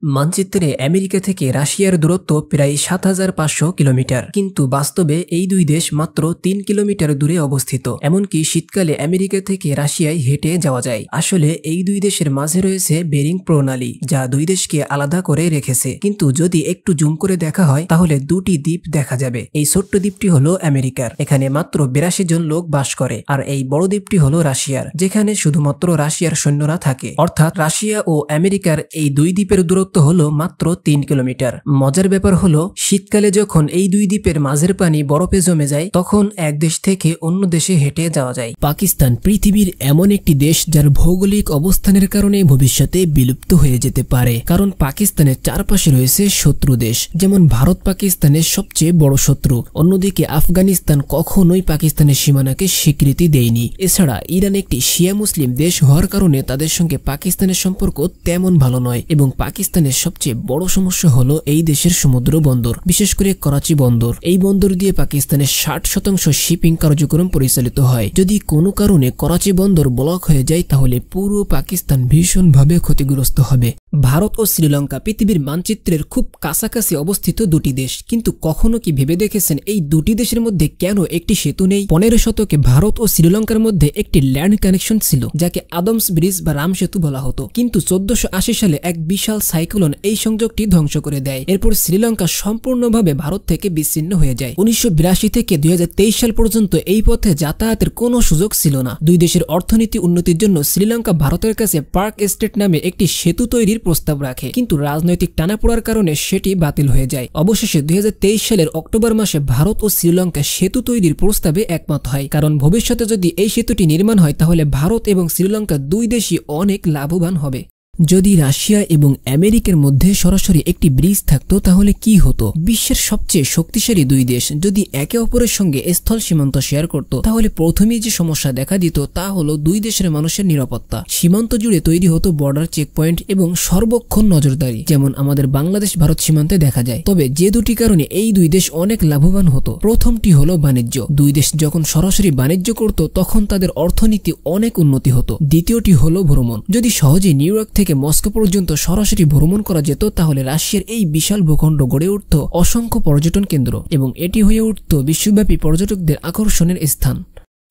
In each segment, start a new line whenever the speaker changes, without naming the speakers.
মানচিত্রে আমেরিকা থেকে রাশিয়ার দূরত্ব প্রায় ৭৫০০ কিলোমিটার, কিন্তু বাস্তবে এই দুই দেশ মাত্র ৩ কিলোমিটার দূরে অবস্থিত। এমনকি শীতকালে আমেরিকা থেকে রাশিয়ায় হেঁটে যাওয়া যায়। আসলে এই দুই দেশের মাঝে রয়েছে বেরিং প্রণালী, যা দুই দেশকে আলাদা করে রেখেছে। কিন্তু যদি একটু জুম করে দেখা হয় তাহলে দুটি দ্বীপ দেখা যাবে। এই ছোট্ট দ্বীপটি হলো আমেরিকার, এখানে মাত্র ৮২ জন লোক বাস করে। আর এই বড় দ্বীপটি হলো রাশিয়ার, যেখানে শুধুমাত্র রাশিয়ার সৈন্যরা থাকে। অর্থাৎ রাশিয়া ও আমেরিকার এই দুই দ্বীপের দূরত্ব হলো মাত্র ৩ কিলোমিটার। মজার ব্যাপার হলো, শীতকালে যখন এই দুই দ্বীপের মাঝের পানি বরফে জমে যায়, তখন এক দেশ থেকে অন্য দেশে হেঁটে যাওয়া যায়। পাকিস্তান পৃথিবীর এমন একটি দেশ যার ভৌগোলিক অবস্থানের কারণে ভবিষ্যতে বিলুপ্ত হয়ে যেতে পারে, কারণ পাকিস্তানের চারপাশে রয়েছে শত্রু দেশ। যেমন ভারত পাকিস্তানের সবচেয়ে বড় শত্রু, অন্যদিকে আফগানিস্তান কখনোই পাকিস্তানের সীমানাকে স্বীকৃতি দেয়নি। এছাড়া ইরান একটি শিয়া মুসলিম দেশ হওয়ার কারণে তাদের সঙ্গে পাকিস্তানের সম্পর্ক তেমন ভালো নয়, এবং পাকিস্তানের সবচেয়ে বড় সমস্যা হলো এই দেশের সমুদ্র বন্দর, বিশেষ করে করাচি বন্দর। এই বন্দর দিয়ে পাকিস্তানের ৬০% শিপিং কার্যক্রম পরিচালিত হয়। যদি কোনো কারণে করাচি বন্দর ব্লক হয়ে যায় তাহলে পুরো পাকিস্তান ভীষণভাবে ক্ষতিগ্রস্ত হবে। ভারত ও শ্রীলঙ্কা পৃথিবীর মানচিত্রের খুব কাছাকাছি অবস্থিত দুটি দেশ, কিন্তু কখনো কি ভেবে দেখেছেন এই দুটি দেশের মধ্যে কেন একটি সেতু নেই? ১৫ শতকে ভারত ও শ্রীলঙ্কার মধ্যে একটি ল্যান্ড কানেকশন ছিল, যাকে আদমস ব্রিজ বা রাম সেতু বলা হতো। কিন্তু ১৪৮০ সালে এক বিশাল সাইক্লোন এই সংযোগটি ধ্বংস করে দেয়। এরপর শ্রীলঙ্কা সম্পূর্ণভাবে ভারত থেকে বিচ্ছিন্ন হয়ে যায়। ১৯৮২ থেকে ২০২৩ সাল পর্যন্ত এই পথে যাতায়াতের কোনো সুযোগ ছিল না। দুই দেশের অর্থনীতি উন্নতির জন্য শ্রীলঙ্কা ভারতের কাছে পার্ক স্ট্রেট নামে একটি সেতু তৈরির প্রস্তাব রাখে, কিন্তু রাজনৈতিক টানাপোড়ার কারণে সেটি বাতিল হয়ে যায়। অবশেষে ২০২৩ সালের অক্টোবর মাসে ভারত ও শ্রীলঙ্কা সেতু তৈরির প্রস্তাবে একমত হয়, কারণ ভবিষ্যতে যদি এই সেতুটি নির্মাণ হয় তাহলে ভারত এবং শ্রীলঙ্কা দুই দেশই অনেক লাভবান হবে। যদি রাশিয়া এবং আমেরিকার মধ্যে সরাসরি একটি ব্রিজ থাকতো তাহলে কি হতো? বিশ্বের সবচেয়ে শক্তিশালী দুই দেশ যদি একে অপরের সঙ্গে স্থল সীমান্ত শেয়ার করত, তাহলে প্রথমেই যে সমস্যা দেখা দিত তা হলো দুই দেশের মানুষের নিরাপত্তা। সীমান্ত জুড়ে তৈরি হতো বর্ডার চেকপয়েন্ট এবং সর্বক্ষণ নজরদারি, যেমন আমাদের বাংলাদেশ ভারত সীমান্তে দেখা যায়। তবে যে দুটি কারণে এই দুই দেশ অনেক লাভবান হতো। প্রথমটি হলো বাণিজ্য। দুই দেশ যখন সরাসরি বাণিজ্য করত তখন তাদের অর্থনীতি অনেক উন্নতি হতো। দ্বিতীয়টি হলো ভ্রমণ। যদি সহজে নিউ ইয়র্ক থেকে মস্কো পর্যন্ত সরাসরি ভ্রমণ করা যেত তাহলে রাশিয়ার এই বিশাল ভূখণ্ড গড়ে উঠত অসংখ্য পর্যটন কেন্দ্র, এবং এটি হয়ে উঠত বিশ্বব্যাপী পর্যটকদের আকর্ষণের স্থান।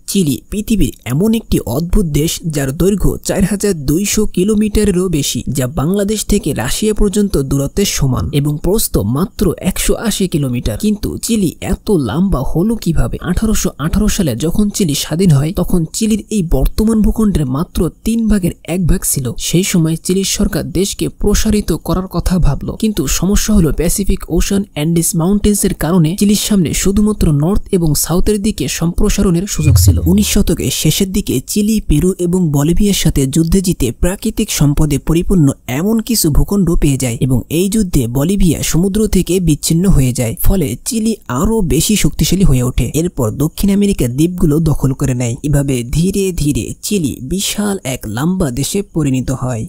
চিলি পৃথিবীর এমন একটি অদ্ভুত দেশ যার দৈর্ঘ্য ৪২০০ কিলোমিটারেরও বেশি, যা বাংলাদেশ থেকে রাশিয়া পর্যন্ত দূরত্বের সমান, এবং প্রস্থ মাত্র ১৮০ কিলোমিটার। কিন্তু চিলি এত লম্বা হলো কিভাবে? ১৮১৮ সালে যখন চিলি স্বাধীন হয় তখন চিলির এই বর্তমান ভূখণ্ডের মাত্র 1/3 ছিল। সেই সময় চিলির সরকার দেশকে প্রসারিত করার কথা ভাবল, কিন্তু সমস্যা হলো প্যাসিফিক ওশান অ্যান্ডিস মাউন্টেন্সের কারণে চিলির সামনে শুধুমাত্র নর্থ এবং সাউথের দিকে সম্প্রসারণের সুযোগ ছিল। ১৯ শতকের শেষের দিকে চিলি পেরু এবং বলিভিয়ার সাথে যুদ্ধে জিতে প্রাকৃতিক সম্পদে পরিপূর্ণ এমন কিছু ভূখণ্ড পেয়ে যায়, এবং এই যুদ্ধে বলিভিয়া সমুদ্র থেকে বিচ্ছিন্ন হয়ে যায়। ফলে চিলি আরো বেশি শক্তিশালী হয়ে ওঠে। এরপর দক্ষিণ আমেরিকার দ্বীপগুলো দখল করে নেয়। এভাবে ধীরে ধীরে চিলি বিশাল এক লম্বা দেশে পরিণত হয়।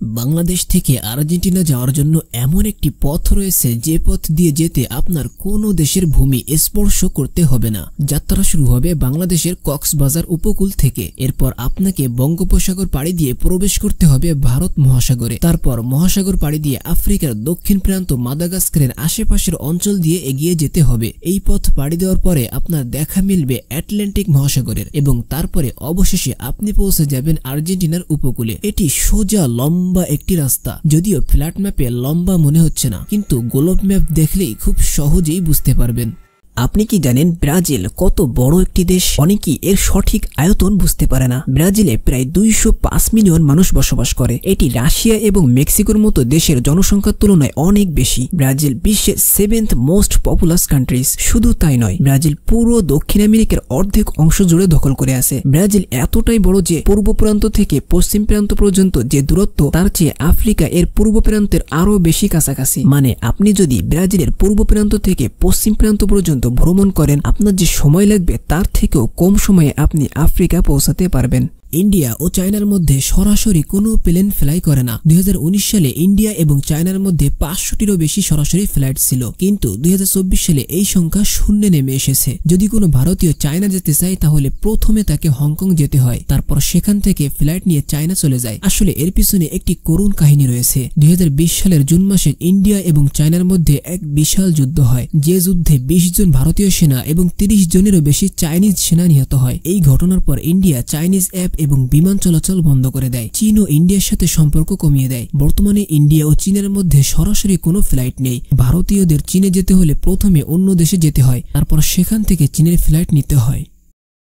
বাংলাদেশ থেকে আর্জেন্টিনা যাওয়ার জন্য এমন একটি পথ রয়েছে যে পথ দিয়ে যেতে আপনার কোনো দেশের ভূমি স্পর্শ করতে হবে না। যাত্রা শুরু হবে বাংলাদেশের কক্সবাজার উপকূল থেকে। এরপর আপনাকে বঙ্গোপসাগর পাড়ি দিয়ে প্রবেশ করতে হবে ভারত মহাসাগরে। তারপর মহাসাগর পাড়ি দিয়ে আফ্রিকার দক্ষিণ প্রান্ত মাদাগাস্কারের আশেপাশের অঞ্চল দিয়ে এগিয়ে যেতে হবে। এই পথ পাড়ি দেওয়ার পরে আপনার দেখা মিলবে আটলান্টিক মহাসাগরের, এবং তারপরে অবশেষে আপনি পৌঁছে যাবেন আর্জেন্টিনার উপকূলে। এটি সোজা লম্বা একটি রাস্তা, যদিও ফ্ল্যাট ম্যাপে লম্বা মনে হচ্ছে না, কিন্তু গ্লোব ম্যাপ দেখলেই খুব সহজেই বুঝতে পারবেন। আপনি কি জানেন ব্রাজিল কত বড় একটি দেশ? অনেকেই এর সঠিক আয়তন বুঝতে পারে না। ব্রাজিলে প্রায় ২০৫ মিলিয়ন মানুষ বসবাস করে। এটি রাশিয়া এবং মেক্সিকোর মতো দেশের জনসংখ্যার তুলনায় অনেক বেশি। ব্রাজিল বিশ্বের 7th মোস্ট পপুলাস কান্ট্রিজ। শুধু তাই নয়, ব্রাজিল পুরো দক্ষিণ আমেরিকার অর্ধেক অংশ জুড়ে দখল করে আছে। ব্রাজিল এতটাই বড় যে পূর্ব প্রান্ত থেকে পশ্চিম প্রান্ত পর্যন্ত যে দূরত্ব তার চেয়ে আফ্রিকা এর পূর্ব প্রান্তের আরো বেশি কাছাকাছি। মানে আপনি যদি ব্রাজিলের পূর্ব প্রান্ত থেকে পশ্চিম প্রান্ত পর্যন্ত ভ্রমণ করেন, আপনার যে সময় লাগবে তার থেকেও কম সময়ে আপনি আফ্রিকা পৌঁছাতে পারবেন। ইন্ডিয়া ও চায়নার মধ্যে সরাসরি কোনো প্লেন ফ্লাই করে না। 2019 সালে ইন্ডিয়া এবং চায়নার মধ্যে 500টিরও বেশি সরাসরি ফ্লাইট ছিল, কিন্তু 2024 সালে এই সংখ্যা শূন্যে নেমে এসেছে। যদি কোনো ভারতীয় চায়না যেতে চায় তাহলে প্রথমে তাকে হংকং যেতে হয়, তারপর সেখান থেকে ফ্লাইট নিয়ে চায়না চলে যায়। আসলে এর পিছনে একটি করুণ কাহিনী রয়েছে। 2020 সালের জুন মাসে ইন্ডিয়া এবং চায়নার মধ্যে এক বিশাল যুদ্ধ হয়, যে যুদ্ধে 20 জন ভারতীয় সেনা এবং 30 জনেরও বেশি চাইনিজ সেনা নিহত হয়। এই ঘটনার পর ইন্ডিয়া চাইনিজ অ্যাপ এবং বিমান চলাচল বন্ধ করে দেয়। চীন ও ইন্ডিয়ার সাথে সম্পর্ক কমিয়ে দেয়। বর্তমানে ইন্ডিয়া ও চীনের মধ্যে সরাসরি কোনো ফ্লাইট নেই। ভারতীয়দের চীনে যেতে হলে প্রথমে অন্য দেশে যেতে হয়, তারপর সেখান থেকে চীনের ফ্লাইট নিতে হয়।